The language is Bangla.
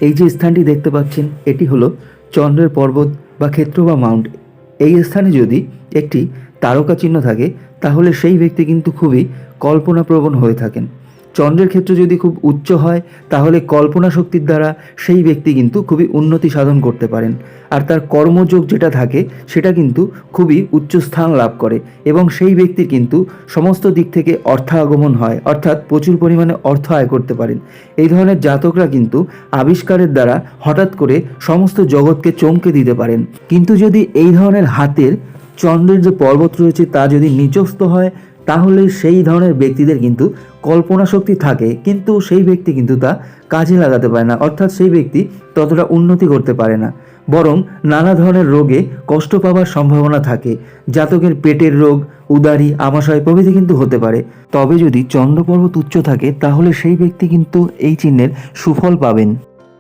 এই যে স্থানটি দেখতে পাচ্ছেন এটি হলো চন্দ্রের পর্বত বা ক্ষেত্র বা মাউন্ট। এই স্থানে যদি একটি তারকা চিহ্ন থাকে তাহলে সেই ব্যক্তি কিন্তু খুবই কল্পনাপ্রবণ হয়ে থাকেন। চন্দ্রের ক্ষেত্র যদি খুব উচ্চ হয় তাহলে কল্পনা শক্তির দ্বারা সেই ব্যক্তি কিন্তু খুবই উন্নতি সাধন করতে পারেন। আর তার কর্মযোগ যেটা থাকে সেটা কিন্তু খুবই উচ্চ স্থান লাভ করে এবং সেই ব্যক্তির কিন্তু সমস্ত দিক থেকে অর্থাগমন হয়, অর্থাৎ প্রচুর পরিমাণে অর্থ আয় করতে পারেন। এই ধরনের জাতকরা কিন্তু আবিষ্কারের দ্বারা হঠাৎ করে সমস্ত জগৎকে চমকে দিতে পারেন। কিন্তু যদি এই ধরনের হাতের চন্দ্রের যে পর্বত রয়েছে তা যদি নিচস্থ হয় তাহলে সেই ধরনের ব্যক্তিদের কিন্তু কল্পনা শক্তি থাকে, কিন্তু সেই ব্যক্তি কিন্তু তা কাজে লাগাতে পারে না, অর্থাৎ সেই ব্যক্তি ততটা উন্নতি করতে পারে না, বরং নানা ধরনের রোগে কষ্ট পাওয়ার সম্ভাবনা থাকে। জাতকের পেটের রোগ, উদারি, আমাশয় প্রভৃতি কিন্তু হতে পারে। তবে যদি চন্দ্র পর্বত উচ্চ থাকে তাহলে সেই ব্যক্তি কিন্তু এই চিহ্নের সুফল পাবেন।